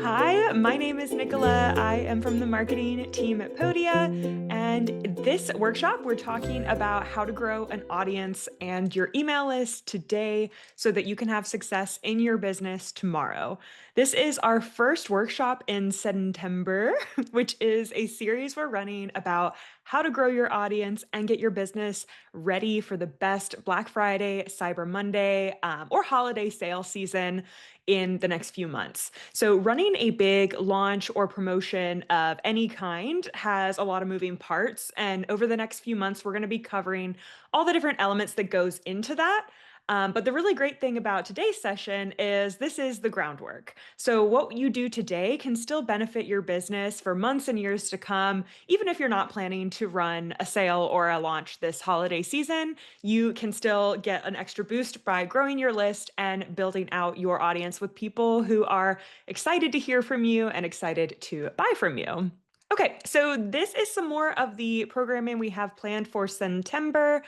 Hi, my name is Nicola. I am from the marketing team at Podia. And this workshop, we're talking about how to grow an audience and your email list today so that you can have success in your business tomorrow. This is our first workshop in September, which is a series we're running about how to grow your audience and get your business ready for the best Black Friday, Cyber Monday, or holiday sale season in the next few months. So running a big launch or promotion of any kind has a lot of moving parts. And over the next few months, we're going to be covering all the different elements that goes into that. But the really great thing about today's session is this is the groundwork. So what you do today can still benefit your business for months and years to come. Even if you're not planning to run a sale or a launch this holiday season, you can still get an extra boost by growing your list and building out your audience with people who are excited to hear from you and excited to buy from you. Okay, so this is some more of the programming we have planned for September.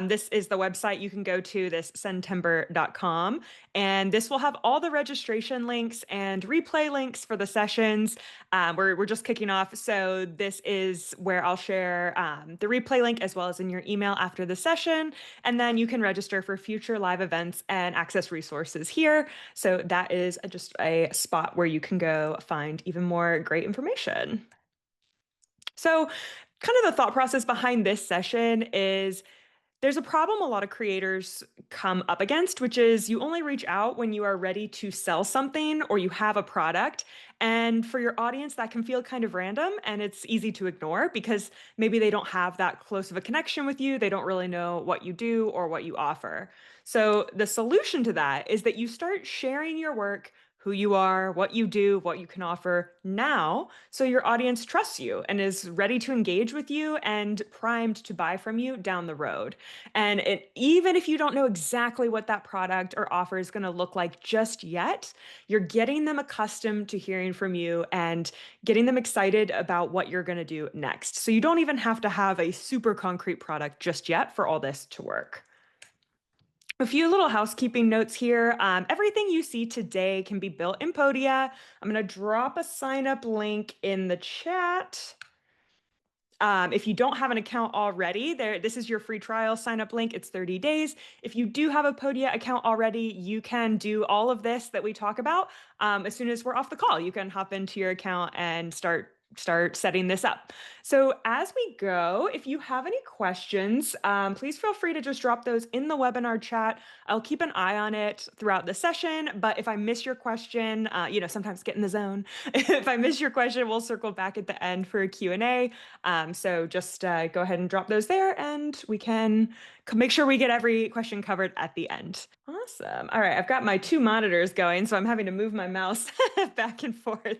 This is the website you can go to, this september.com, and this will have all the registration links and replay links for the sessions. We're just kicking off, so this is where I'll share the replay link as well as in your email after the session, and then you can register for future live events and access resources here. So that is just a spot where you can go find even more great information. So, kind of the thought process behind this session is there's a problem a lot of creators come up against, which is you only reach out when you are ready to sell something or you have a product. And for your audience, that can feel kind of random and it's easy to ignore because maybe they don't have that close of a connection with you. They don't really know what you do or what you offer. So, the solution to that is that you start sharing your work, who you are, what you do, what you can offer now, so your audience trusts you and is ready to engage with you and primed to buy from you down the road. And even if you don't know exactly what that product or offer is going to look like just yet, you're getting them accustomed to hearing from you and getting them excited about what you're going to do next. So you don't even have to have a super concrete product just yet for all this to work. A few little housekeeping notes here. Everything you see today can be built in Podia. I'm going to drop a sign up link in the chat. If you don't have an account already, this is your free trial sign up link. It's 30 days. If you do have a Podia account already, you can do all of this that we talk about as soon as we're off the call. You can hop into your account and start setting this up. So as we go, if you have any questions, please feel free to just drop those in the webinar chat. I'll keep an eye on it throughout the session, but if I miss your question, sometimes get in the zone. If I miss your question, we'll circle back at the end for a Q&A. So just go ahead and drop those there and we can make sure we get every question covered at the end. Awesome. All right, I've got my two monitors going, so I'm having to move my mouse back and forth.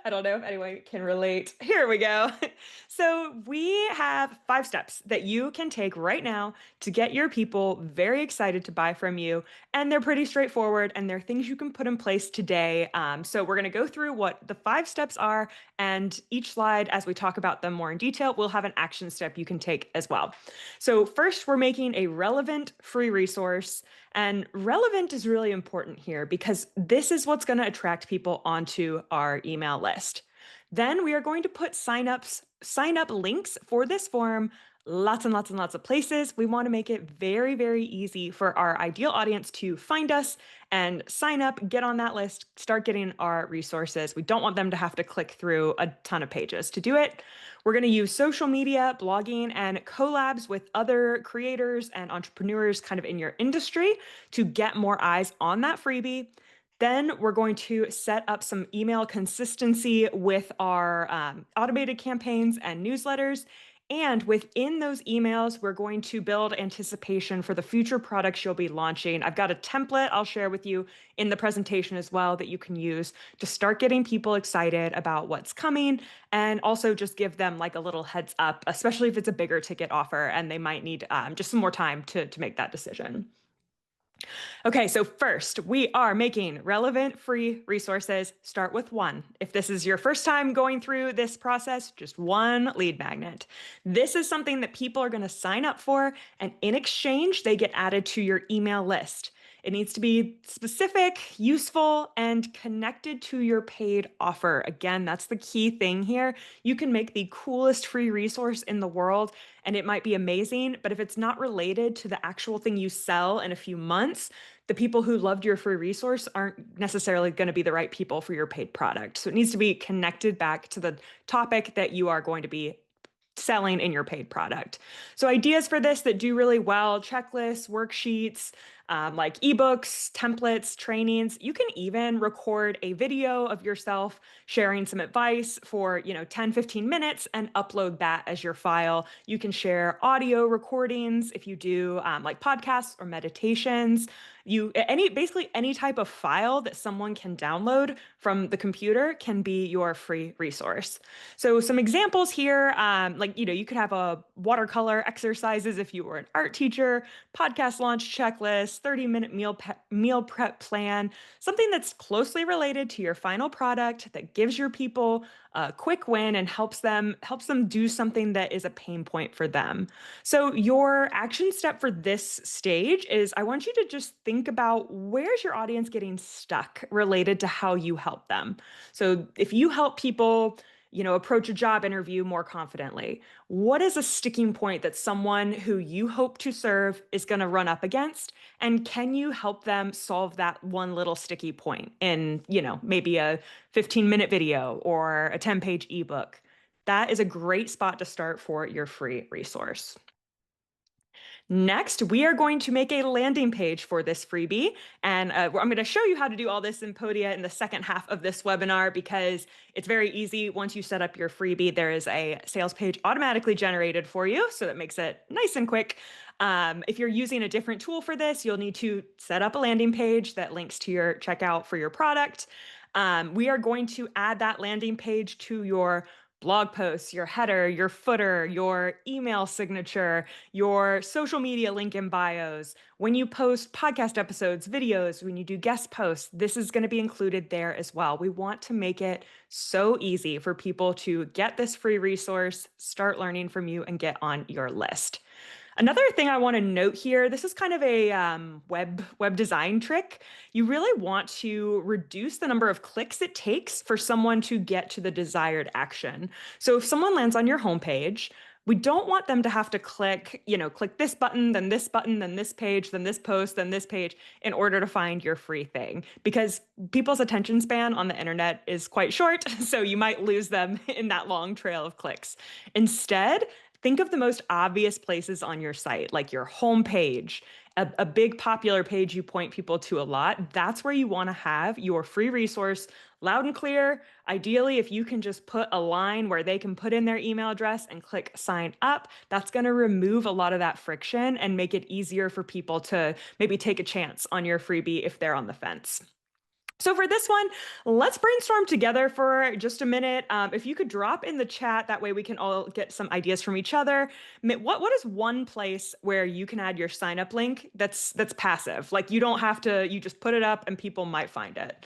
I don't know if anyone can relate. Here we go. So we have 5 steps that you can take right now to get your people very excited to buy from you. And they're pretty straightforward and they're things you can put in place today. So we're going to go through what the 5 steps are, and each slide, as we talk about them more in detail, will have an action step you can take as well. So first, we're making a relevant free resource. And relevant is really important here because this is what's going to attract people onto our email list. Then we are going to put sign up links for this form, lots and lots and lots of places. We want to make it very, very easy for our ideal audience to find us and sign up, get on that list, start getting our resources. We don't want them to have to click through a ton of pages to do it. We're going to use social media, blogging, and collabs with other creators and entrepreneurs kind of in your industry to get more eyes on that freebie. Then we're going to set up some email consistency with our automated campaigns and newsletters. And within those emails, we're going to build anticipation for the future products you'll be launching. I've got a template I'll share with you in the presentation as well that you can use to start getting people excited about what's coming, and also just give them like a little heads up, especially if it's a bigger ticket offer and they might need just some more time to make that decision. Okay, so first, we are making relevant free resources. Start with one. If this is your first time going through this process, just one lead magnet. This is something that people are going to sign up for, and in exchange, they get added to your email list. It needs to be specific, useful, and connected to your paid offer. Again, that's the key thing here. You can make the coolest free resource in the world, and it might be amazing, but if it's not related to the actual thing you sell in a few months, the people who loved your free resource aren't necessarily going to be the right people for your paid product. So it needs to be connected back to the topic that you are going to be selling in your paid product. So ideas for this that do really well: checklists, worksheets, like ebooks, templates, trainings. You can even record a video of yourself sharing some advice for, 10, 15 minutes and upload that as your file. You can share audio recordings if you do like podcasts or meditations. Basically any type of file that someone can download from the computer can be your free resource. So some examples here, you could have a watercolor exercises if you were an art teacher, podcast launch checklist, 30-minute meal prep plan, something that's closely related to your final product that gives your people a quick win and helps them do something that is a pain point for them. So your action step for this stage is I want you to just think about where's your audience getting stuck related to how you help them. So if you help people approach a job interview more confidently, what is a sticking point that someone who you hope to serve is going to run up against? And can you help them solve that one little sticky point in, maybe a 15-minute video or a 10-page ebook? That is a great spot to start for your free resource. Next, we are going to make a landing page for this freebie. And I'm going to show you how to do all this in Podia in the second half of this webinar because it's very easy. Once you set up your freebie, there is a sales page automatically generated for you. So that makes it nice and quick. If you're using a different tool for this, you'll need to set up a landing page that links to your checkout for your product. We are going to add that landing page to your blog posts, your header, your footer, your email signature, your social media link in bios. When you post podcast episodes, videos, when you do guest posts, this is going to be included there as well. We want to make it so easy for people to get this free resource, start learning from you, and get on your list. Another thing I want to note here, this is kind of a web design trick. You really want to reduce the number of clicks it takes for someone to get to the desired action. So if someone lands on your homepage, we don't want them to have to click this button, then this button, then this page, then this post, then this page in order to find your free thing, because people's attention span on the internet is quite short. So you might lose them in that long trail of clicks. Instead, think of the most obvious places on your site, like your homepage, a big popular page you point people to a lot. That's where you want to have your free resource loud and clear. Ideally, if you can just put a line where they can put in their email address and click sign up, that's going to remove a lot of that friction and make it easier for people to maybe take a chance on your freebie if they're on the fence. So for this one, let's brainstorm together for just a minute. If you could drop in the chat, that way we can all get some ideas from each other. What is one place where you can add your sign up link that's passive? Like you don't have to, you just put it up and people might find it.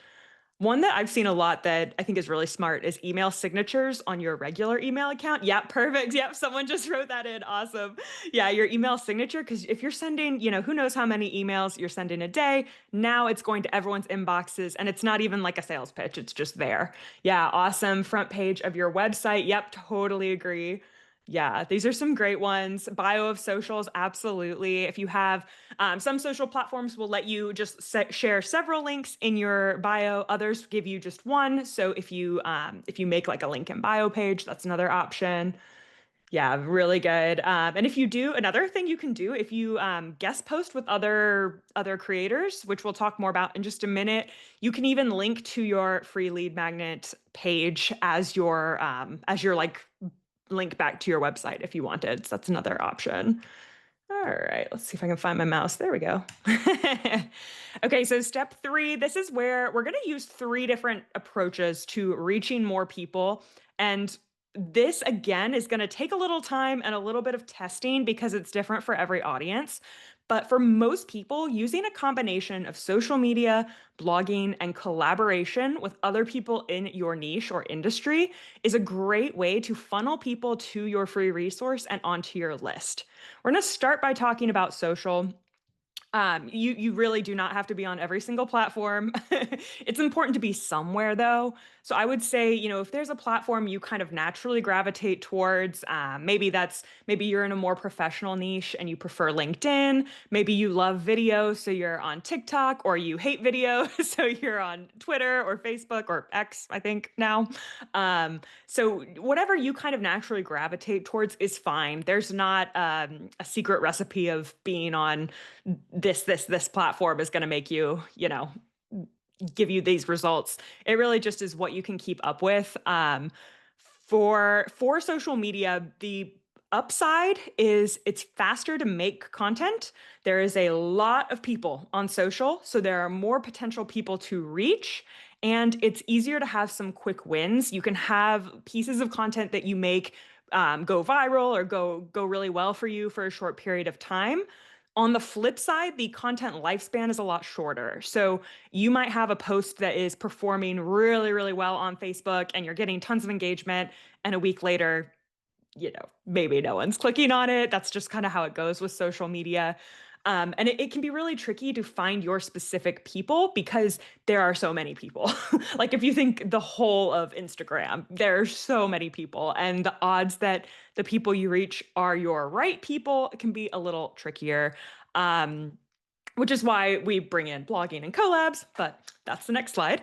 One that I've seen a lot that I think is really smart is email signatures on your regular email account. Yeah, perfect. Yep, someone just wrote that in. Awesome. Yeah, your email signature, because if you're sending, who knows how many emails you're sending a day, now it's going to everyone's inboxes and it's not even like a sales pitch. It's just there. Yeah, awesome. Front page of your website. Yep, totally agree. Yeah, these are some great ones. Bio of socials, absolutely. If you have some social platforms will let you just share several links in your bio. Others give you just one. So if you make like a link in bio page, that's another option. Yeah, really good. And if you do, another thing you can do, if you guest post with other creators, which we'll talk more about in just a minute, you can even link to your free lead magnet page as your like link back to your website if you wanted. So that's another option. All right, let's see if I can find my mouse. There we go. Okay, so step 3, this is where we're going to use 3 different approaches to reaching more people. And this, again, is going to take a little time and a little bit of testing because it's different for every audience. But for most people, using a combination of social media, blogging, and collaboration with other people in your niche or industry is a great way to funnel people to your free resource and onto your list. We're going to start by talking about social. You really do not have to be on every single platform. It's important to be somewhere though. So I would say, if there's a platform you kind of naturally gravitate towards, maybe you're in a more professional niche and you prefer LinkedIn. Maybe you love video, so you're on TikTok, or you hate video, so you're on Twitter or Facebook or X, I think now. So whatever you kind of naturally gravitate towards is fine. There's not a secret recipe of being on this platform is going to make you, give you these results. It really just is what you can keep up with. For social media, the upside is it's faster to make content. There is a lot of people on social, so there are more potential people to reach. And it's easier to have some quick wins. You can have pieces of content that you make go viral or go really well for you for a short period of time. On the flip side, the content lifespan is a lot shorter. So you might have a post that is performing really, really well on Facebook and you're getting tons of engagement. And a week later, maybe no one's clicking on it. That's just kind of how it goes with social media. And it can be really tricky to find your specific people because there are so many people. Like if you think the whole of Instagram, there are so many people, and the odds that the people you reach are your right people can be a little trickier. Um, which is why we bring in blogging and collabs, but that's the next slide.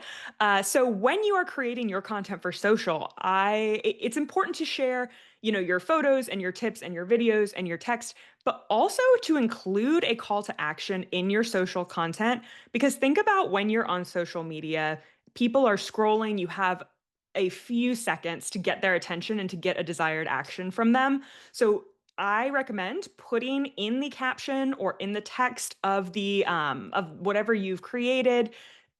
So when you are creating your content for social, it's important to share, your photos and your tips and your videos and your text, but also to include a call to action in your social content. Because think about when you're on social media, people are scrolling, you have a few seconds to get their attention and to get a desired action from them. So I recommend putting in the caption or in the text of the of whatever you've created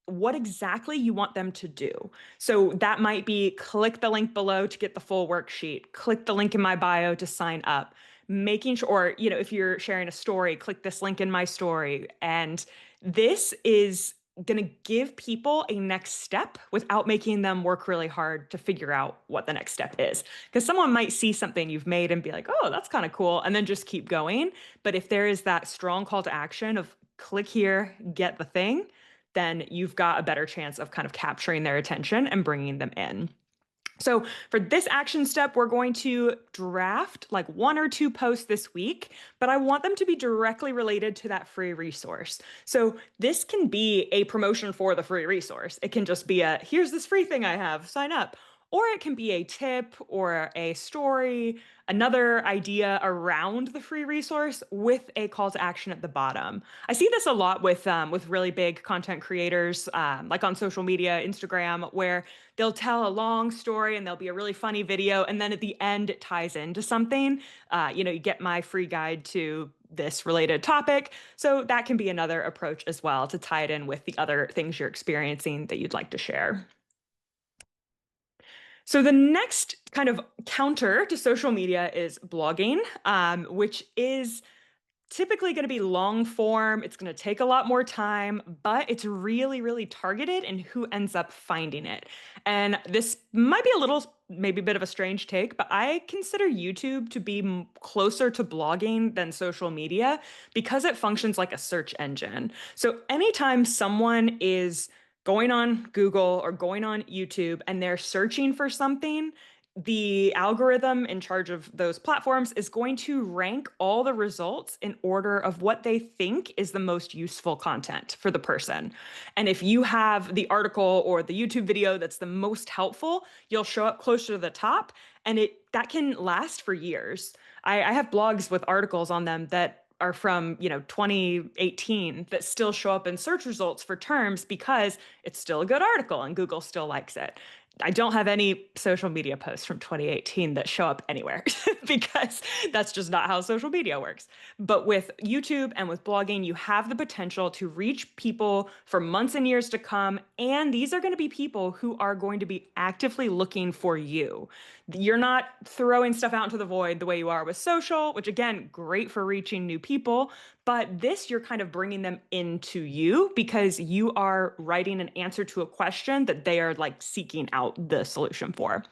what exactly you want them to do. So that might be click the link below to get the full worksheet, click the link in my bio to sign up, making sure, or, if you're sharing a story, click this link in my story. And this is going to give people a next step without making them work really hard to figure out what the next step is. Because someone might see something you've made and be like, oh, that's kind of cool, and then just keep going. But if there is that strong call to action of click here, get the thing, then you've got a better chance of kind of capturing their attention and bringing them in. So for this action step, we're going to draft like 1 or 2 posts this week, but I want them to be directly related to that free resource. So this can be a promotion for the free resource. It can just be here's this free thing I have, sign up. Or it can be a tip or a story, another idea around the free resource with a call to action at the bottom. I see this a lot with really big content creators, like on social media, Instagram, where they'll tell a long story and there'll be a really funny video, and then at the end it ties into something. You get my free guide to this related topic. So that can be another approach as well to tie it in with the other things you're experiencing that you'd like to share. So the next kind of counter to social media is blogging, which is typically going to be long form. It's going to take a lot more time, but it's really, really targeted in who ends up finding it. And this might be maybe a bit of a strange take, but I consider YouTube to be closer to blogging than social media because it functions like a search engine. So anytime someone is going on Google or going on YouTube and they're searching for something, the algorithm in charge of those platforms is going to rank all the results in order of what they think is the most useful content for the person. And if you have the article or the YouTube video that's the most helpful, you'll show up closer to the top, and that can last for years. I have blogs with articles on them that are from 2018 that still show up in search results for terms because it's still a good article and Google still likes it. I don't have any social media posts from 2018 that show up anywhere because that's just not how social media works. But with YouTube and with blogging, you have the potential to reach people for months and years to come. And these are going to be people who are going to be actively looking for you. You're not throwing stuff out into the void the way you are with social, which again, great for reaching new people. But this, you're kind of bringing them into you because you are writing an answer to a question that they are like seeking out the solution for.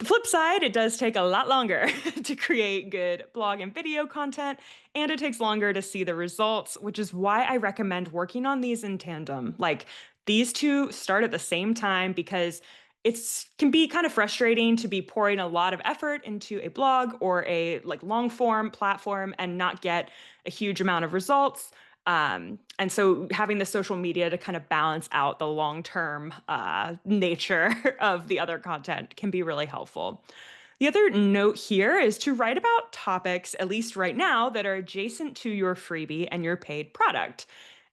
The flip side, it does take a lot longer to create good blog and video content, and it takes longer to see the results, which is why I recommend working on these in tandem. Like these two start at the same time because it's can be kind of frustrating to be pouring a lot of effort into a blog or a like long form platform and not get a huge amount of results. And so having the social media to kind of balance out the long-term nature of the other content can be really helpful. The other note here is to write about topics, at least right now, that are adjacent to your freebie and your paid product.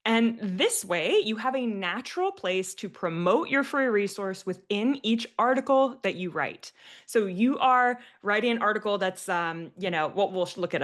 And this way, you have a natural place to promote your free resource within each article that you write. So you are writing an article that's, we'll look at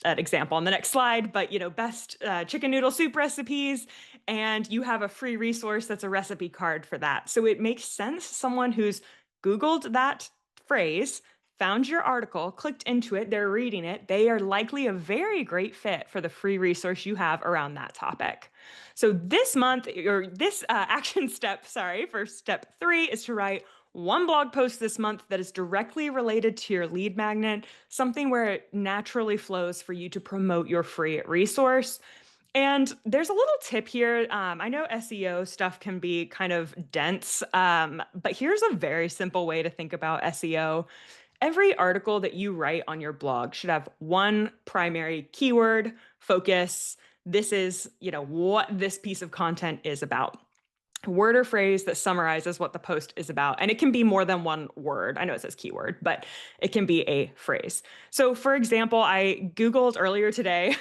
an example on the next slide, but best chicken noodle soup recipes, and you have a free resource that's a recipe card for that. So it makes sense. Someone who's Googled that phrase, found your article, clicked into it, they're reading it, they are likely a very great fit for the free resource you have around that topic. So this month, or this action step, sorry, for step 3 is to write one blog post this month that is directly related to your lead magnet, something where it naturally flows for you to promote your free resource. And there's a little tip here. I know SEO stuff can be kind of dense, but here's a very simple way to think about SEO. Every article that you write on your blog should have one primary keyword focus. This is, what this piece of content is about. Word or phrase that summarizes what the post is about. And it can be more than one word. I know it says keyword, but it can be a phrase. So for example, I Googled earlier today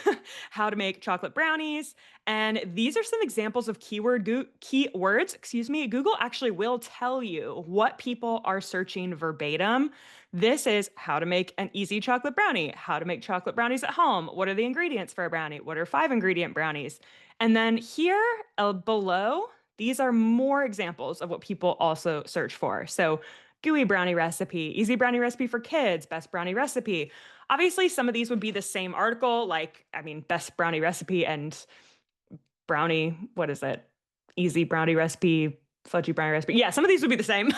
how to make chocolate brownies. And these are some examples of keywords, excuse me. Google actually will tell you what people are searching verbatim. This is how to make an easy chocolate brownie, how to make chocolate brownies at home. What are the ingredients for a brownie? What are 5 ingredient brownies? And then here below, these are more examples of what people also search for. So gooey brownie recipe, easy brownie recipe for kids, best brownie recipe. Obviously, some of these would be the same article, best brownie recipe and brownie, what is it? Easy brownie recipe, fudgy brownie recipe. Yeah, some of these would be the same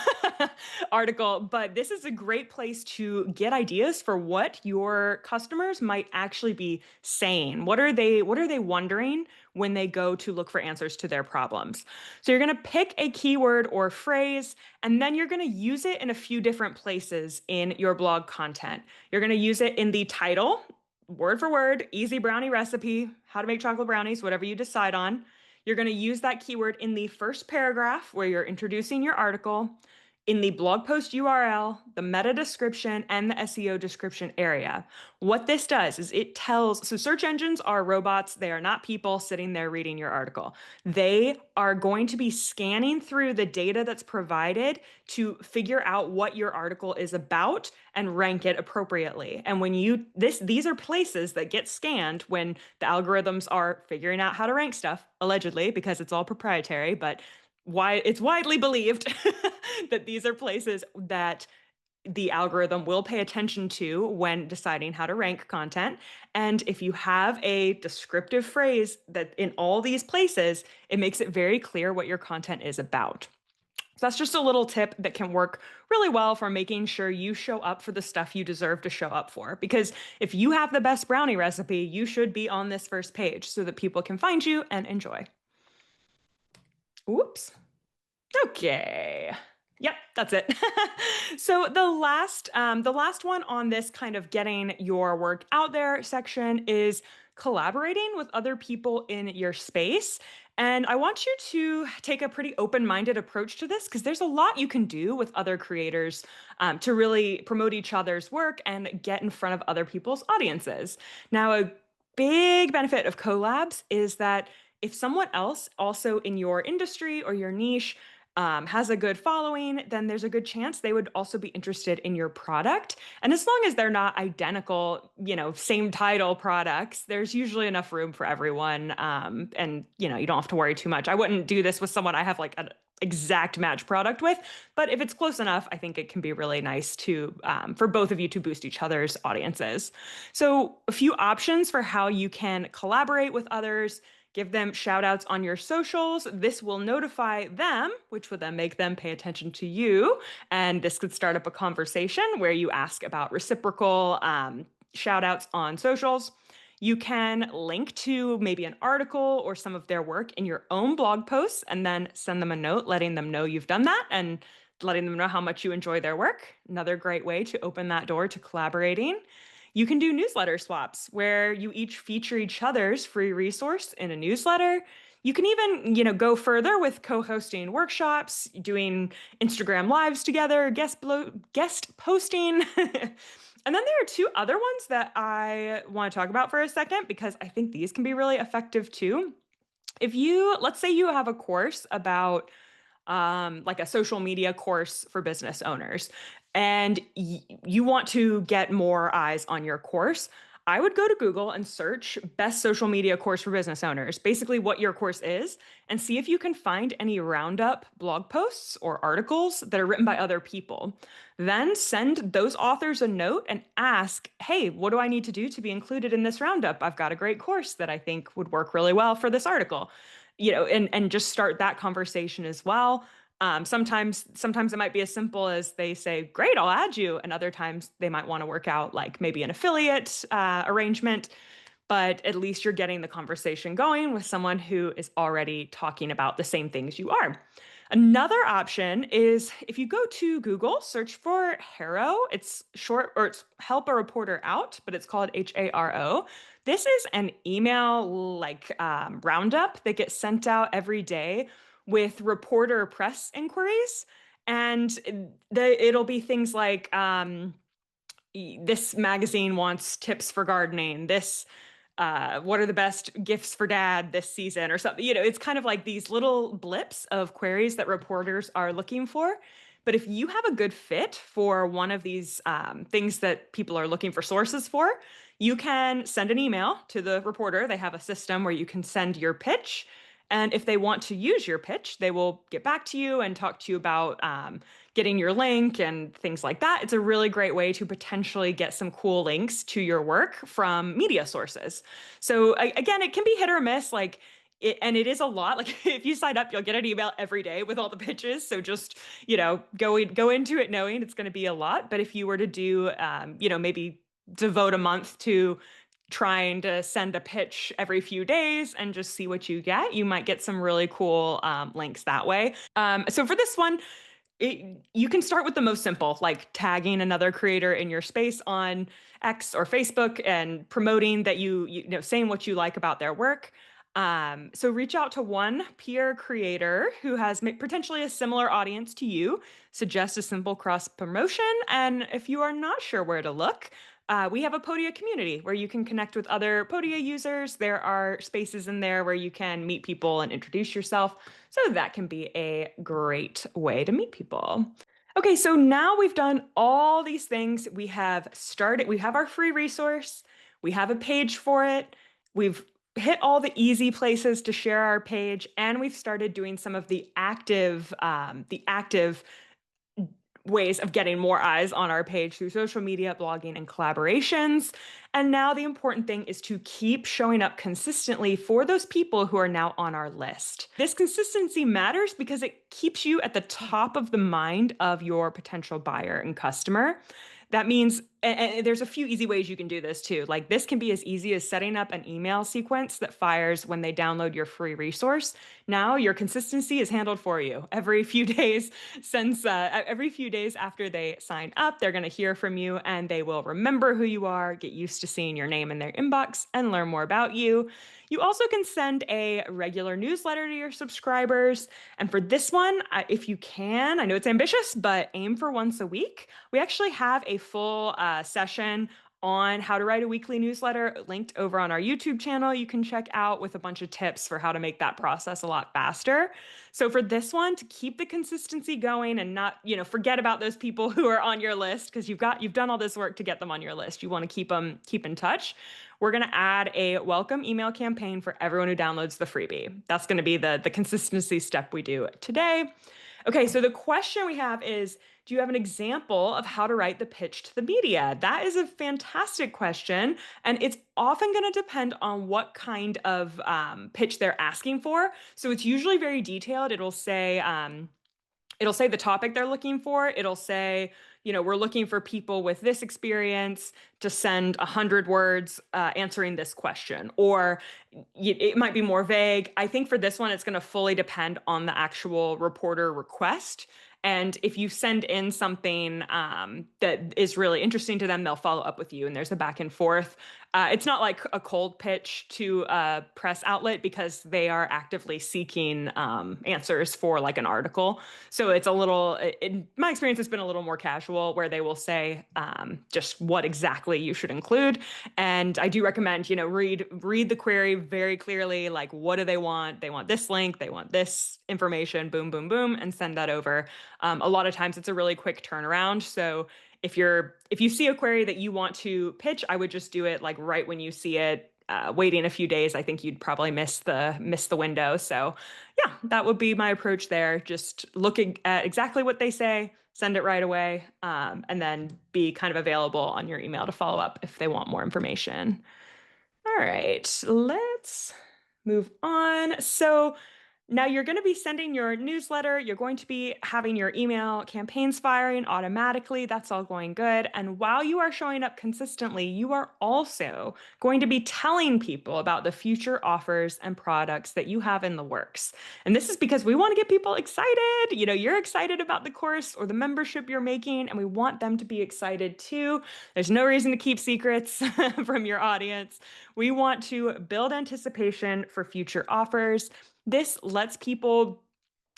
article, but this is a great place to get ideas for what your customers might actually be saying. What are they wondering when they go to look for answers to their problems? So you're going to pick a keyword or phrase, and then you're going to use it in a few different places in your blog content. You're going to use it in the title, word for word, easy brownie recipe, how to make chocolate brownies, whatever you decide on. You're going to use that keyword in the first paragraph where you're introducing your article, in the blog post URL, the meta description, and the SEO description area. What this does is so search engines are robots. They are not people sitting there reading your article. They are going to be scanning through the data that's provided to figure out what your article is about and rank it appropriately. And when these are places that get scanned when the algorithms are figuring out how to rank stuff, allegedly, because it's all proprietary, but it's widely believed that these are places that the algorithm will pay attention to when deciding how to rank content. And if you have a descriptive phrase that in all these places, it makes it very clear what your content is about. So that's just a little tip that can work really well for making sure you show up for the stuff you deserve to show up for. Because if you have the best brownie recipe, you should be on this first page so that people can find you and enjoy. Oops. Okay. Yep, that's it. So the last one on this kind of getting your work out there section is collaborating with other people in your space. And I want you to take a pretty open-minded approach to this because there's a lot you can do with other creators to really promote each other's work and get in front of other people's audiences. Now, a big benefit of collabs is that if someone else also in your industry or your niche has a good following, then there's a good chance they would also be interested in your product. And as long as they're not identical, same title products, there's usually enough room for everyone. And you don't have to worry too much. I wouldn't do this with someone I have like an exact match product with, but if it's close enough, I think it can be really nice to for both of you to boost each other's audiences. So a few options for how you can collaborate with others. Give them shout outs on your socials. This will notify them, which would then make them pay attention to you. And this could start up a conversation where you ask about reciprocal shout outs on socials. You can link to maybe an article or some of their work in your own blog posts and then send them a note letting them know you've done that and letting them know how much you enjoy their work. Another great way to open that door to collaborating. You can do newsletter swaps where you each feature each other's free resource in a newsletter. You can even, go further with co-hosting workshops, doing Instagram lives together, guest posting. And then there are two other ones that I want to talk about for a second because I think these can be really effective too. Let's say you have a course about like a social media course for business owners, and you want to get more eyes on your course, I would go to Google and search best social media course for business owners, basically what your course is, and see if you can find any roundup blog posts or articles that are written by other people. Then send those authors a note and ask, hey, what do I need to do to be included in this roundup? I've got a great course that I think would work really well for this article. And just start that conversation as well. Sometimes it might be as simple as they say, great, I'll add you. And other times they might want to work out like maybe an affiliate arrangement, but at least you're getting the conversation going with someone who is already talking about the same things you are. Another option is if you go to Google, search for HARO. It's short, or it's help a reporter out, but it's called HARO. This is an email like roundup that gets sent out every day with reporter press inquiries. And it'll be things like this magazine wants tips for gardening. What are the best gifts for dad this season or something? It's kind of like these little blips of queries that reporters are looking for. But if you have a good fit for one of these things that people are looking for sources for, you can send an email to the reporter. They have a system where you can send your pitch. And if they want to use your pitch, they will get back to you and talk to you about getting your link and things like that. It's a really great way to potentially get some cool links to your work from media sources. So again, it can be hit or miss. And it is a lot. Like if you sign up, you'll get an email every day with all the pitches. So just, go into it knowing it's going to be a lot. But if you were to do, maybe devote a month to trying to send a pitch every few days and just see what you get, you might get some really cool links that way. So for this one, you can start with the most simple, like tagging another creator in your space on X or Facebook and promoting that saying what you like about their work. So reach out to one peer creator who has potentially a similar audience to you. Suggest a simple cross promotion. And if you are not sure where to look, we have a Podia community where you can connect with other Podia users. There are spaces in there where you can meet people and introduce yourself. So that can be a great way to meet people. Okay, so now we've done all these things. We have our free resource, we have a page for it, we've hit all the easy places to share our page, and we've started doing some of the active ways of getting more eyes on our page through social media, blogging, and collaborations. And now the important thing is to keep showing up consistently for those people who are now on our list. This consistency matters because it keeps you at the top of the mind of your potential buyer and customer. That means, and there's a few easy ways you can do this too. Like this can be as easy as setting up an email sequence that fires when they download your free resource. Now your consistency is handled for you. Every few days after they sign up, they're going to hear from you and they will remember who you are, get used to seeing your name in their inbox, and learn more about you. You also can send a regular newsletter to your subscribers. And for this one, if you can, I know it's ambitious, but aim for once a week. We actually have a full session on how to write a weekly newsletter linked over on our YouTube channel. You can check out with a bunch of tips for how to make that process a lot faster. So for this one, to keep the consistency going and not, forget about those people who are on your list because you've done all this work to get them on your list. You want to keep in touch. We're going to add a welcome email campaign for everyone who downloads the freebie. That's going to be the consistency step we do today. Okay, so the question we have is, do you have an example of how to write the pitch to the media? That is a fantastic question, and it's often going to depend on what kind of pitch they're asking for. So it's usually very detailed. It'll say the topic they're looking for. It'll say, we're looking for people with this experience to send 100 words answering this question. Or it might be more vague. I think for this one, it's going to fully depend on the actual reporter request. And if you send in something that is really interesting to them, they'll follow up with you. And there's a back and forth. It's not like a cold pitch to a press outlet because they are actively seeking answers for like an article. So it's a little, in my experience, it's been a little more casual where they will say just what exactly you should include. And I do recommend, read the query very clearly. Like, what do they want? They want this link. They want this information. Boom, boom, boom, and send that over. A lot of times, it's a really quick turnaround. So if you see a query that you want to pitch, I would just do it like right when you see it. Waiting a few days, I think you'd probably miss the window. So yeah, that would be my approach there. Just looking at exactly what they say, send it right away, and then be kind of available on your email to follow up if they want more information. All right, let's move on. So now you're going to be sending your newsletter. You're going to be having your email campaigns firing automatically. That's all going good. And while you are showing up consistently, you are also going to be telling people about the future offers and products that you have in the works. And this is because we want to get people excited. You're excited about the course or the membership you're making, and we want them to be excited too. There's no reason to keep secrets from your audience. We want to build anticipation for future offers. This lets people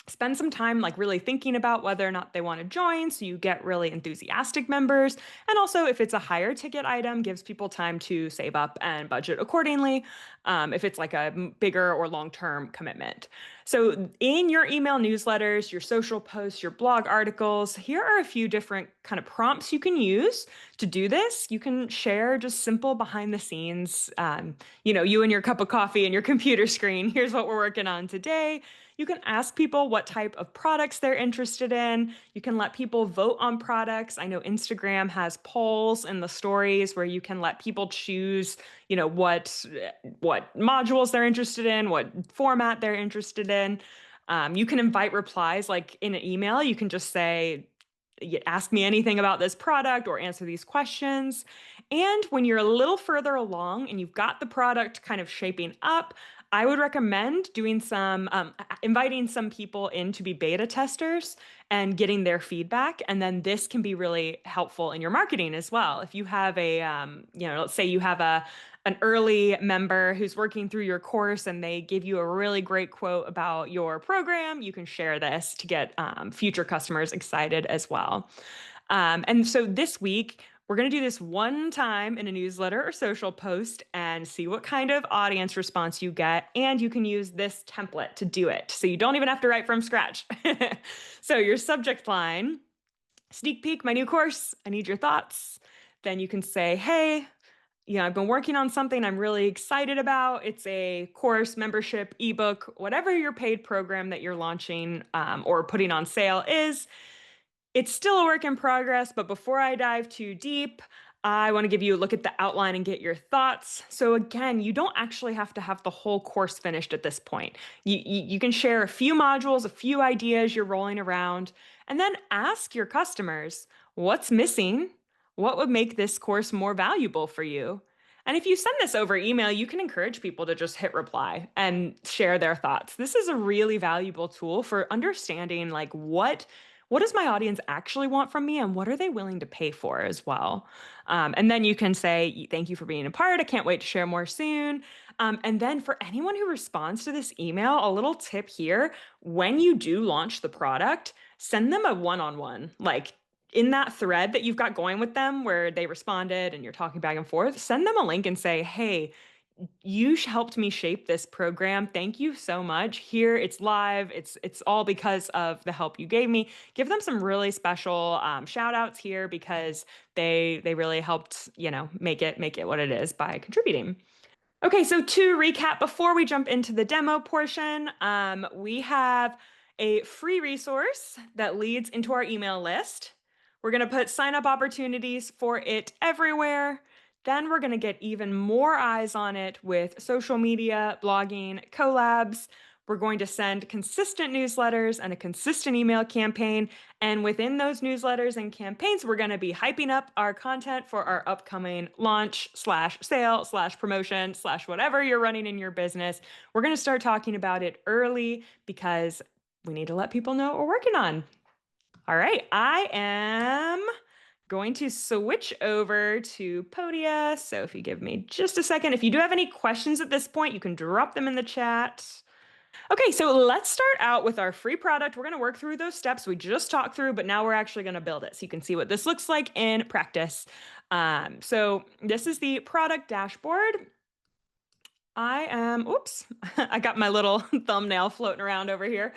spend some time like really thinking about whether or not they want to join, so you get really enthusiastic members. And also, if it's a higher ticket item, gives people time to save up and budget accordingly, if it's like a bigger or long-term commitment. So in your email newsletters, your social posts, your blog articles, here are a few different kind of prompts you can use to do this. You can share just simple behind the scenes, you and your cup of coffee and your computer screen. Here's what we're working on today. You can ask people what type of products they're interested in. You can let people vote on products. I know Instagram has polls in the stories where you can let people choose, what modules they're interested in, what format they're interested in. You can invite replies like in an email. You can just say, ask me anything about this product or answer these questions. And when you're a little further along and you've got the product kind of shaping up, I would recommend doing inviting some people in to be beta testers and getting their feedback. And then this can be really helpful in your marketing as well. If you have let's say you have an early member who's working through your course and they give you a really great quote about your program, you can share this to get future customers excited as well. And so this week, we're going to do this one time in a newsletter or social post and see what kind of audience response you get. And you can use this template to do it. So you don't even have to write from scratch. So your subject line, sneak peek, my new course, I need your thoughts. Then you can say, hey, I've been working on something I'm really excited about. It's a course, membership, ebook, whatever your paid program that you're launching or putting on sale is. It's still a work in progress, but before I dive too deep, I want to give you a look at the outline and get your thoughts. So again, you don't actually have to have the whole course finished at this point. You can share a few modules, a few ideas you're rolling around, and then ask your customers, what's missing? What would make this course more valuable for you? And if you send this over email, you can encourage people to just hit reply and share their thoughts. This is a really valuable tool for understanding like what does my audience actually want from me and what are they willing to pay for as well? And then you can say, thank you for being a part. I can't wait to share more soon. And then for anyone who responds to this email, a little tip here, when you do launch the product, send them a one-on-one, like in that thread that you've got going with them where they responded and you're talking back and forth, send them a link and say, hey, you helped me shape this program. Thank you so much. Here it's live. It's all because of the help you gave me. Give them some really special shout outs here because they really helped, make it what it is by contributing. Okay, so to recap, before we jump into the demo portion, we have a free resource that leads into our email list. We're going to put sign up opportunities for it everywhere. Then we're going to get even more eyes on it with social media, blogging, collabs. We're going to send consistent newsletters and a consistent email campaign. And within those newsletters and campaigns, we're going to be hyping up our content for our upcoming launch slash sale slash promotion slash whatever you're running in your business. We're going to start talking about it early because we need to let people know what we're working on. All right, I am going to switch over to Podia. So if you give me just a second, if you do have any questions at this point, you can drop them in the chat. Okay, so let's start out with our free product. We're going to work through those steps we just talked through, but now we're actually going to build it so you can see what this looks like in practice. So this is the product dashboard. Oops, I got my little thumbnail floating around over here.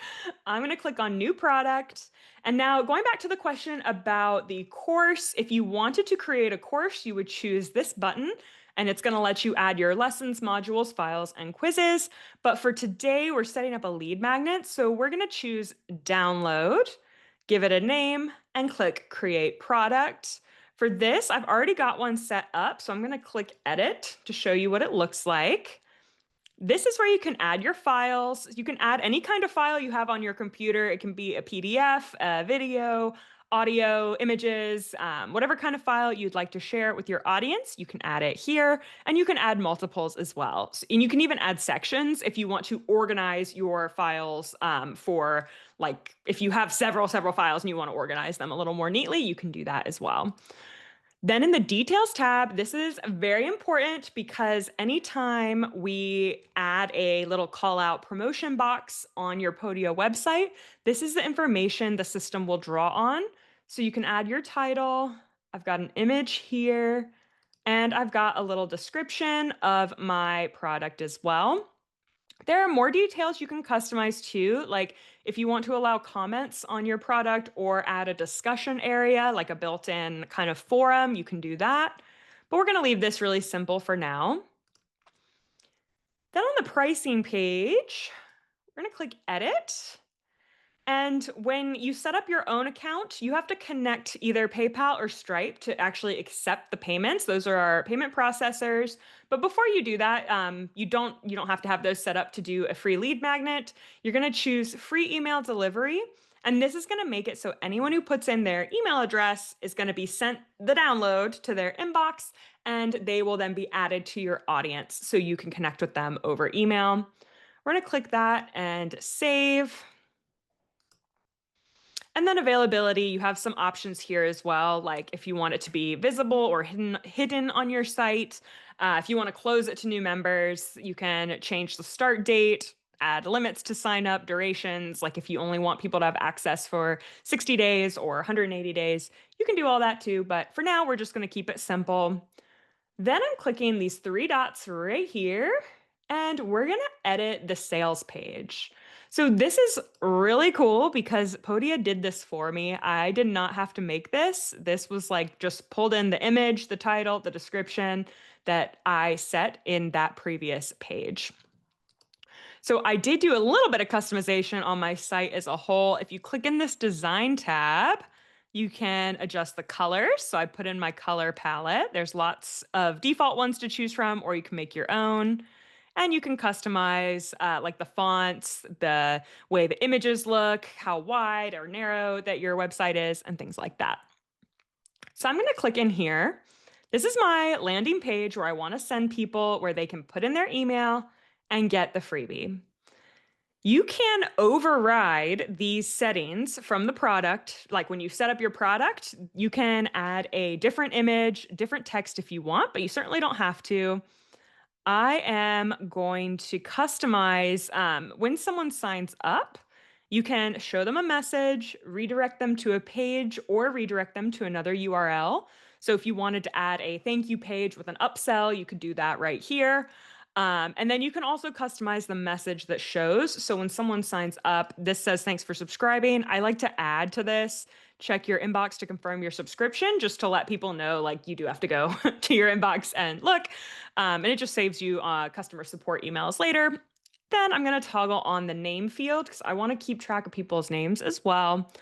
I'm going to click on new product. And now going back to the question about the course, if you wanted to create a course, you would choose this button and it's going to let you add your lessons, modules, files, and quizzes. But for today, we're setting up a lead magnet. So we're going to choose download, give it a name, and click create product. For this, I've already got one set up. So I'm going to click edit to show you what it looks like. This is where you can add your files. You can add any kind of file you have on your computer. It can be a PDF, a video, audio, images, whatever kind of file you'd like to share with your audience. You can add it here, and you can add multiples as well. And you can even add sections if you want to organize your files for, like, if you have several files and you want to organize them a little more neatly, you can do that as well. Then in the details tab, this is very important because anytime we add a little call out promotion box on your Podia website, this is the information the system will draw on. So you can add your title. I've got an image here, and I've got a little description of my product as well. There are more details you can customize too, like if you want to allow comments on your product or add a discussion area, like a built-in kind of forum, you can do that. But we're going to leave this really simple for now. Then on the pricing page, we're going to click edit. And when you set up your own account, you have to connect either PayPal or Stripe to actually accept the payments. Those are our payment processors. But before you do that, you don't have to have those set up to do a free lead magnet. You're going to choose free email delivery. And this is going to make it so anyone who puts in their email address is going to be sent the download to their inbox, and they will then be added to your audience so you can connect with them over email. We're going to click that and save. And then availability, you have some options here as well, like if you want it to be visible or hidden on your site. If you want to close it to new members, you can change the start date, add limits to sign up, durations, like if you only want people to have access for 60 days or 180 days, you can do all that too. But for now, we're just going to keep it simple. Then I'm clicking these three dots right here, and we're going to edit the sales page. So this is really cool because Podia did this for me. I did not have to make this. This was like just pulled in the image, the title, the description that I set in that previous page. So I did do a little bit of customization on my site as a whole. If you click in this design tab, you can adjust the colors. So I put in my color palette. There's lots of default ones to choose from, or you can make your own. And you can customize like the fonts, the way the images look, how wide or narrow that your website is, and things like that. So I'm going to click in here. This is my landing page where I want to send people where they can put in their email and get the freebie. You can override these settings from the product. Like when you set up your product, you can add a different image, different text if you want, but you certainly don't have to. I am going to customize when someone signs up, you can show them a message, redirect them to a page, or redirect them to another URL. So if you wanted to add a thank you page with an upsell, you could do that right here. And then you can also customize the message that shows. So when someone signs up, this says, thanks for subscribing. I like to add to this, check your inbox to confirm your subscription, just to let people know, like, you do have to go to your inbox and look. And it just saves you customer support emails later. Then I'm going to toggle on the name field because I want to keep track of people's names as well.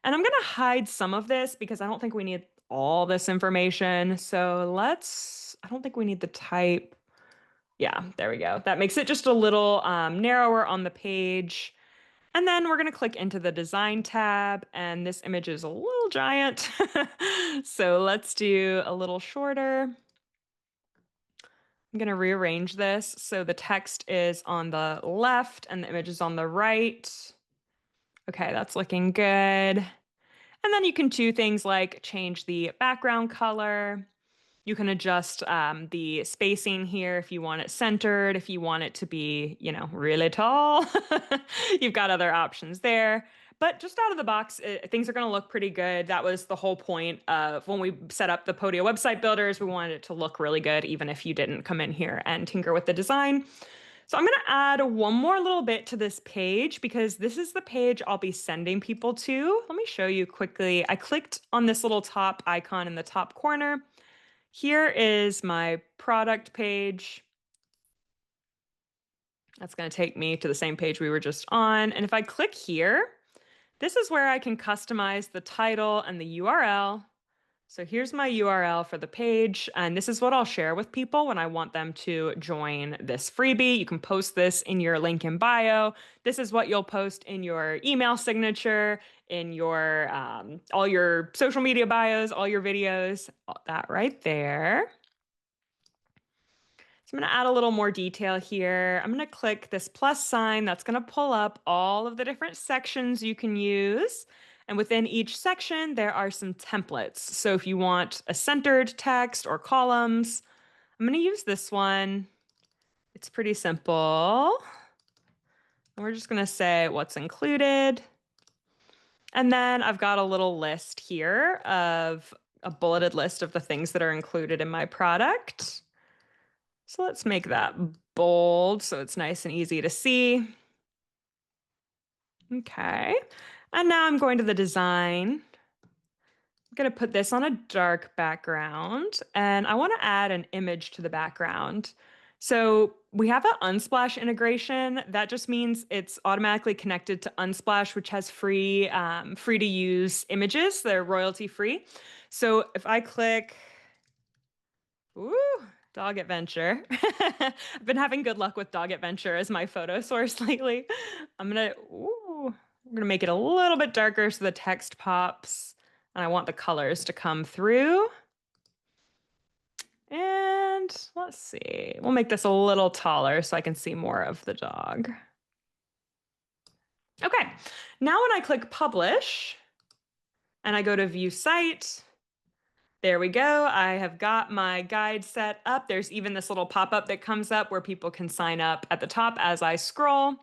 And I'm going to hide some of this because I don't think we need all this information. So I don't think we need the type. Yeah, there we go. That makes it just a little narrower on the page. And then we're going to click into the design tab, and this image is a little giant. So let's do a little shorter. I'm going to rearrange this so the text is on the left and the image is on the right. Okay, that's looking good. And then you can do things like change the background color. You can adjust the spacing here if you want it centered, if you want it to be, really tall. You've got other options there. But just out of the box, things are going to look pretty good. That was the whole point of when we set up the Podia website builders. We wanted it to look really good, even if you didn't come in here and tinker with the design. So I'm going to add one more little bit to this page because this is the page I'll be sending people to. Let me show you quickly. I clicked on this little top icon in the top corner. Here is my product page. That's going to take me to the same page we were just on. And if I click here, this is where I can customize the title and the URL. So here's my URL for the page, and this is what I'll share with people when I want them to join this freebie. You can post this in your link in bio. This is what you'll post in your email signature, in your all your social media bios, all your videos, all that right there. So I'm going to add a little more detail here. I'm going to click this plus sign. That's going to pull up all of the different sections you can use. And within each section, there are some templates. So if you want a centered text or columns, I'm going to use this one. It's pretty simple. And we're just going to say what's included. And then I've got a little list here of a bulleted list of the things that are included in my product. So let's make that bold so it's nice and easy to see. Okay. And now I'm going to the design. I'm going to put this on a dark background, and I want to add an image to the background. So we have an Unsplash integration. That just means it's automatically connected to Unsplash, which has free to use images. They're royalty free. So if I click, ooh, Dog Adventure. I've been having good luck with Dog Adventure as my photo source lately. I'm gonna make it a little bit darker so the text pops, and I want the colors to come through. And let's see, we'll make this a little taller so I can see more of the dog. Okay, now when I click publish and I go to view site, there we go. I have got my guide set up. There's even this little pop-up that comes up where people can sign up at the top as I scroll.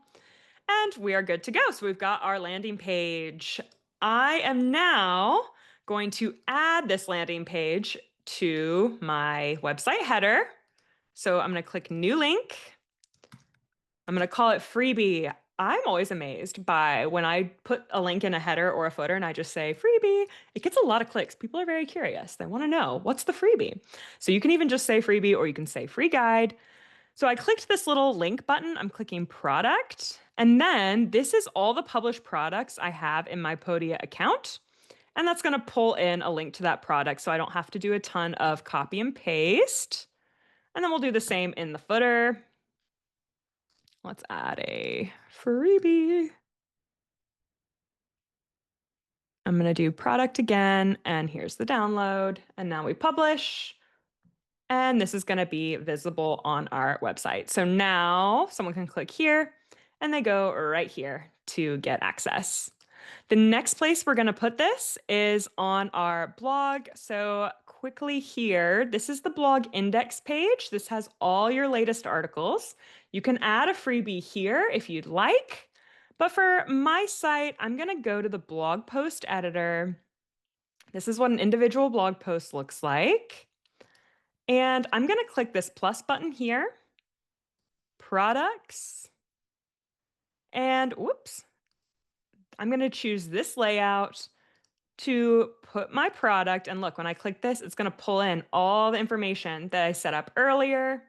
And we are good to go. So we've got our landing page. I am now going to add this landing page to my website header. So I'm going to click new link. I'm going to call it freebie. I'm always amazed by when I put a link in a header or a footer and I just say freebie, it gets a lot of clicks. People are very curious. They want to know what's the freebie. So you can even just say freebie or you can say free guide. So I clicked this little link button. I'm clicking product. And then this is all the published products I have in my Podia account. And that's going to pull in a link to that product so I don't have to do a ton of copy and paste. And then we'll do the same in the footer. Let's add a freebie. I'm going to do product again, and here's the download. And now we publish, and this is going to be visible on our website. So now someone can click here, and they go right here to get access. The next place we're going to put this is on our blog. So quickly here, this is the blog index page. This has all your latest articles. You can add a freebie here if you'd like. But for my site, I'm going to go to the blog post editor. This is what an individual blog post looks like. And I'm going to click this plus button here, products, and whoops, I'm going to choose this layout to put my product. And look, when I click this, it's going to pull in all the information that I set up earlier.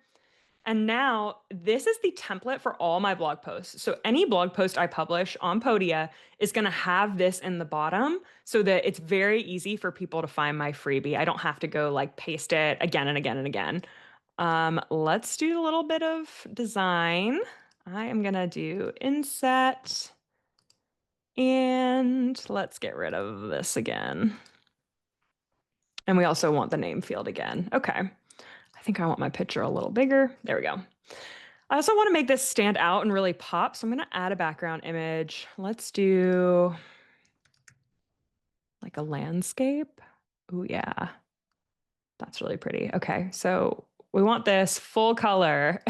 And now this is the template for all my blog posts. So any blog post I publish on Podia is going to have this in the bottom so that it's very easy for people to find my freebie. I don't have to go like paste it again and again and again. Let's do a little bit of design. I am going to do inset and let's get rid of this again. And we also want the name field again. Okay. I think I want my picture a little bigger. There we go. I also want to make this stand out and really pop. So I'm going to add a background image. Let's do like a landscape. Oh, yeah. That's really pretty. Okay. So we want this full color,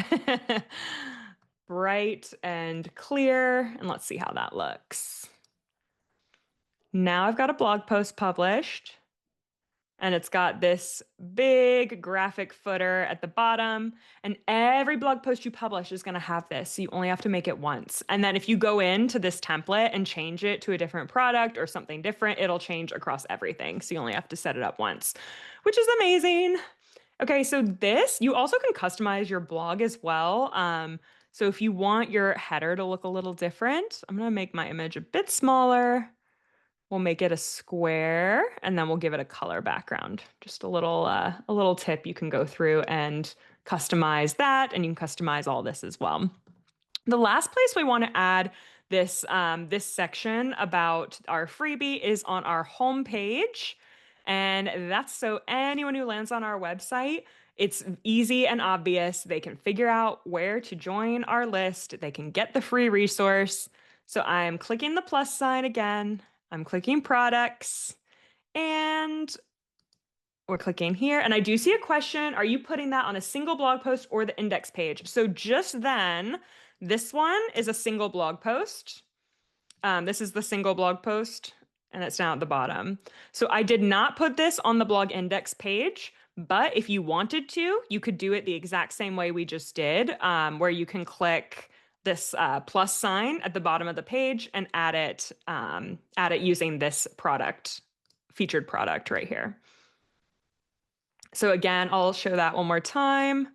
bright and clear. And let's see how that looks. Now I've got a blog post published. And it's got this big graphic footer at the bottom. And every blog post you publish is going to have this. So you only have to make it once. And then if you go into this template and change it to a different product or something different, it'll change across everything. So you only have to set it up once, which is amazing. Okay, so this, you also can customize your blog as well. So if you want your header to look a little different, I'm going to make my image a bit smaller. We'll make it a square and then we'll give it a color background. Just a little tip you can go through and customize that, and you can customize all this as well. The last place we want to add this section about our freebie is on our home page. And that's so anyone who lands on our website, it's easy and obvious. They can figure out where to join our list. They can get the free resource. So I'm clicking the plus sign again. I'm clicking products and we're clicking here. And I do see a question. Are you putting that on a single blog post or the index page? So just then, this one is a single blog post. This is the single blog post and it's down at the bottom. So I did not put this on the blog index page, but if you wanted to, you could do it the exact same way we just did, where you can click this plus sign at the bottom of the page and add it using this featured product right here. So again, I'll show that one more time.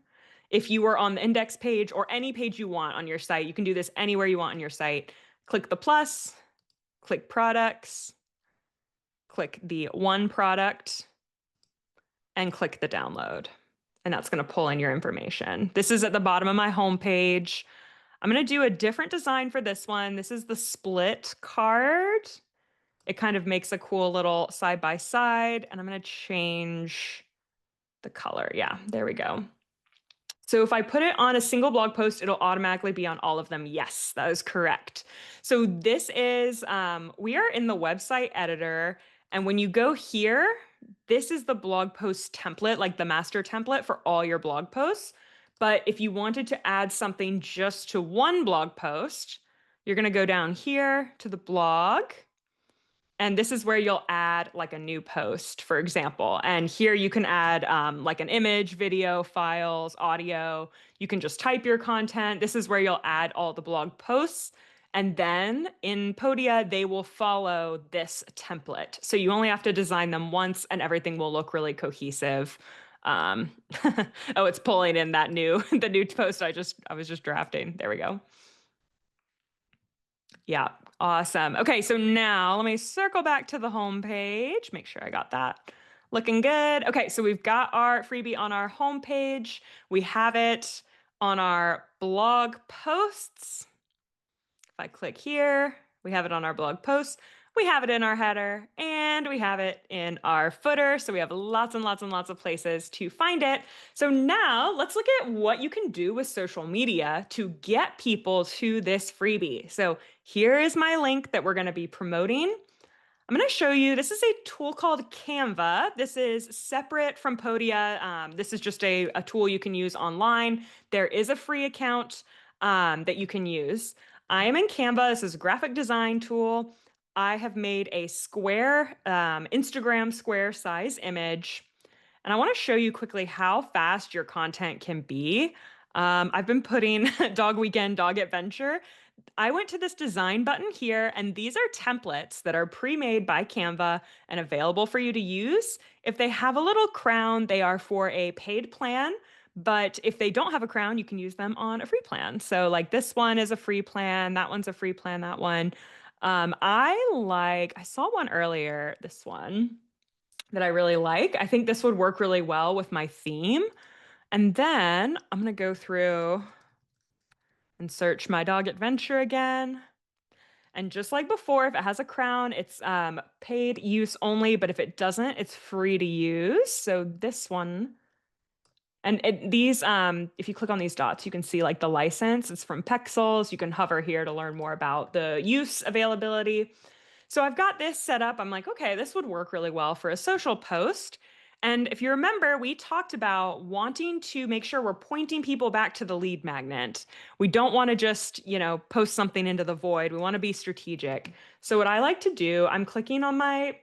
If you were on the index page or any page you want on your site, you can do this anywhere you want on your site. Click the plus, click products, click the one product, and click the download. And that's going to pull in your information. This is at the bottom of my homepage. I'm going to do a different design for this one. This is the split card. It kind of makes a cool little side by side, and I'm going to change the color. Yeah, there we go. So if I put it on a single blog post, it'll automatically be on all of them. Yes, that is correct. So this is, we are in the website editor. And when you go here, this is the blog post template, like the master template for all your blog posts. But if you wanted to add something just to one blog post, you're going to go down here to the blog. And this is where you'll add like a new post, for example. And here you can add like an image, video, files, audio. You can just type your content. This is where you'll add all the blog posts. And then in Podia, they will follow this template. So you only have to design them once and everything will look really cohesive. Oh, it's pulling in that the new post I was just drafting. There we go. Yeah, awesome. Okay, so now let me circle back to the home page. Make sure I got that looking good. Okay, so we've got our freebie on our home page. We have it on our blog posts. If I click here, we have it on our blog posts. We have it in our header and we have it in our footer. So we have lots and lots and lots of places to find it. So now let's look at what you can do with social media to get people to this freebie. So here is my link that we're going to be promoting. I'm going to show you, this is a tool called Canva. This is separate from Podia. This is just a tool you can use online. There is a free account that you can use. I am in Canva. This is a graphic design tool. I have made a square, Instagram square size image. And I want to show you quickly how fast your content can be. I've been putting Dog Weekend, Dog Adventure. I went to this design button here, and these are templates that are pre-made by Canva and available for you to use. If they have a little crown, they are for a paid plan. But if they don't have a crown, you can use them on a free plan. So like this one is a free plan, that one's a free plan, that one. I saw one earlier, this one that I really like. I think this would work really well with my theme. And then I'm gonna go through and search my dog adventure again. And just like before, if it has a crown, it's paid use only, but if it doesn't, it's free to use. So this one, and if you click on these dots, you can see like the license. It's from Pexels. You can hover here to learn more about the use availability. So I've got this set up. I'm like, okay, this would work really well for a social post. And if you remember, we talked about wanting to make sure we're pointing people back to the lead magnet. We don't want to just, post something into the void. We want to be strategic. So what I like to do, I'm clicking on my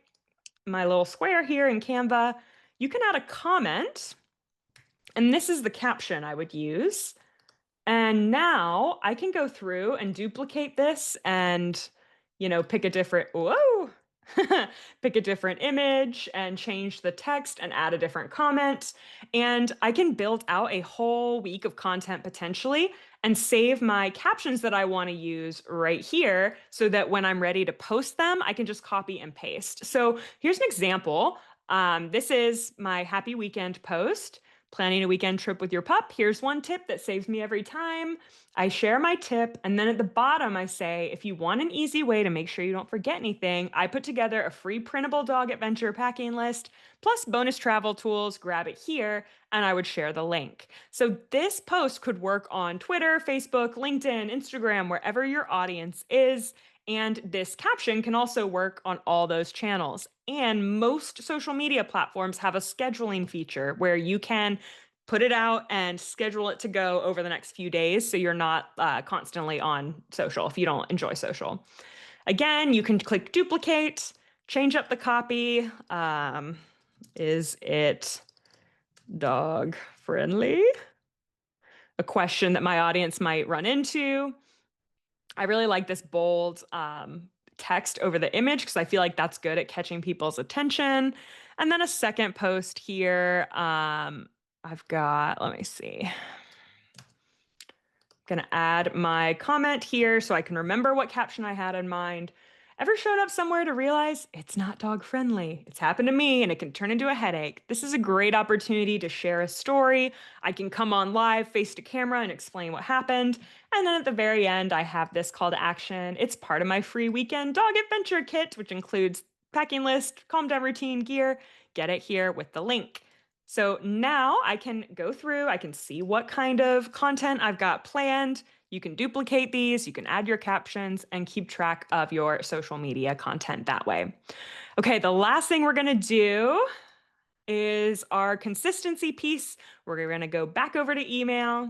little square here in Canva. You can add a comment, and this is the caption I would use. And now I can go through and duplicate this and, pick a different, whoa, pick a different image and change the text and add a different comment. And I can build out a whole week of content potentially and save my captions that I want to use right here so that when I'm ready to post them, I can just copy and paste. So here's an example. This is my happy weekend post. Planning a weekend trip with your pup. Here's one tip that saves me every time. I share my tip, and then at the bottom I say, if you want an easy way to make sure you don't forget anything, I put together a free printable dog adventure packing list, plus bonus travel tools, grab it here, and I would share the link. So this post could work on Twitter, Facebook, LinkedIn, Instagram, wherever your audience is. And this caption can also work on all those channels. And most social media platforms have a scheduling feature where you can put it out and schedule it to go over the next few days so you're not constantly on social if you don't enjoy social. Again, you can click duplicate, change up the copy. Is it dog friendly? A question that my audience might run into. I really like this bold text over the image because I feel like that's good at catching people's attention. And then a second post here. I've got, let me see. Going to add my comment here so I can remember what caption I had in mind. Ever shown up somewhere to realize it's not dog friendly? It's happened to me and it can turn into a headache. This is a great opportunity to share a story. I can come on live face to camera and explain what happened. And then at the very end, I have this call to action. It's part of my free weekend dog adventure kit, which includes packing list, calm down routine, gear. Get it here with the link. So now I can go through, I can see what kind of content I've got planned. You can duplicate these, you can add your captions, and keep track of your social media content that way. Okay, the last thing we're gonna do is our consistency piece. We're gonna go back over to email.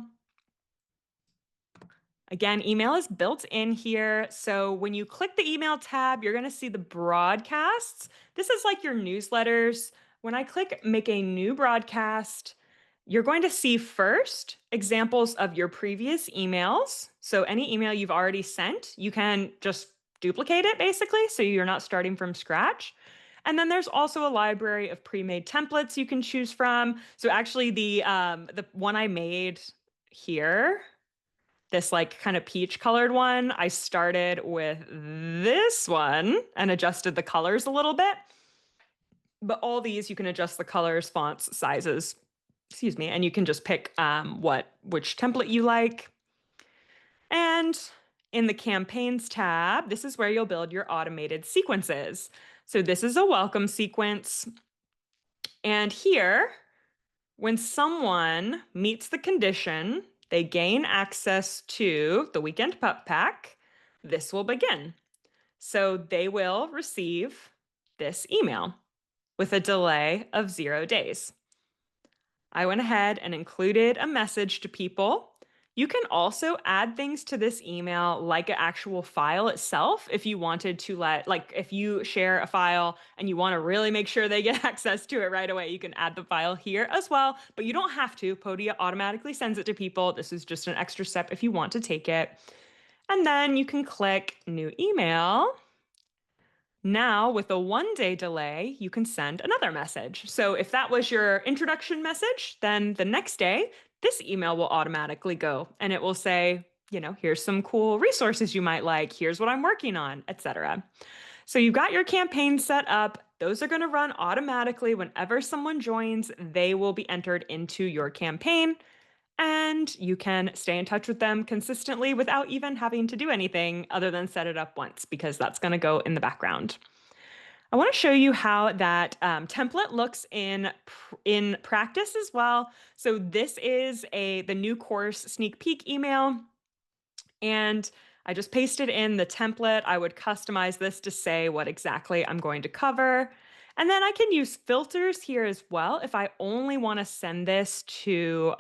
Again, email is built in here. So when you click the email tab, you're gonna see the broadcasts. This is like your newsletters. When I click make a new broadcast, you're going to see first examples of your previous emails. So any email you've already sent, you can just duplicate it basically, so you're not starting from scratch. And then there's also a library of pre-made templates you can choose from. So actually the one I made here, this like kind of peach colored one, I started with this one and adjusted the colors a little bit. But all these, you can adjust the colors, fonts, sizes, excuse me, and you can just pick which template you like. And in the campaigns tab, this is where you'll build your automated sequences. So this is a welcome sequence. And here, when someone meets the condition, they gain access to the Weekend Pup Pack, this will begin. So they will receive this email with a delay of 0 days. I went ahead and included a message to people. You can also add things to this email like an actual file itself if you wanted to if you share a file and you want to really make sure they get access to it right away, you can add the file here as well, but you don't have to. Podia automatically sends it to people. This is just an extra step if you want to take it. And then you can click new email. Now, with a 1-day delay, you can send another message. So if that was your introduction message, then the next day, this email will automatically go and it will say, here's some cool resources you might like, here's what I'm working on, etc. So you've got your campaign set up. Those are going to run automatically. Whenever someone joins, they will be entered into your campaign, and you can stay in touch with them consistently without even having to do anything other than set it up once, because that's going to go in the background. I want to show you how that template looks in practice as well. So this is the new course sneak peek email, and I just pasted in the template. I would customize this to say what exactly I'm going to cover. And then I can use filters here as well if I only want to send this to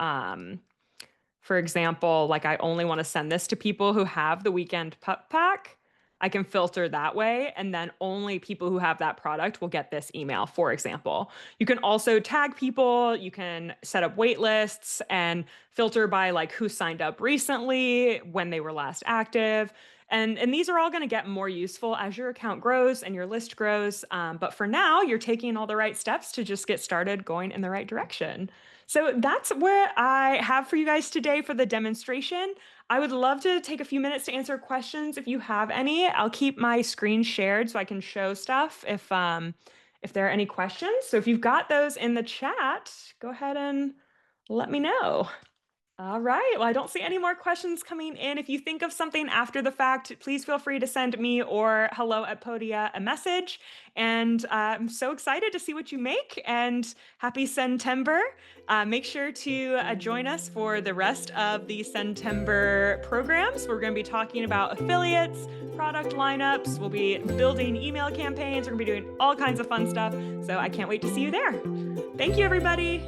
for example, like I only want to send this to people who have the weekend pup pack. I can filter that way, and then only people who have that product will get this email, for example. You can also tag people, you can set up wait lists and filter by like who signed up recently, when they were last active. And these are all going to get more useful as your account grows and your list grows. But for now, you're taking all the right steps to just get started going in the right direction. So that's what I have for you guys today for the demonstration. I would love to take a few minutes to answer questions if you have any. I'll keep my screen shared so I can show stuff if there are any questions. So if you've got those in the chat, go ahead and let me know. All right. Well, I don't see any more questions coming in. If you think of something after the fact, please feel free to send me or hello@Podia a message. And I'm so excited to see what you make, and happy September. Make sure to join us for the rest of the September programs. We're going to be talking about affiliates, product lineups. We'll be building email campaigns. We're going to be doing all kinds of fun stuff. So I can't wait to see you there. Thank you, everybody.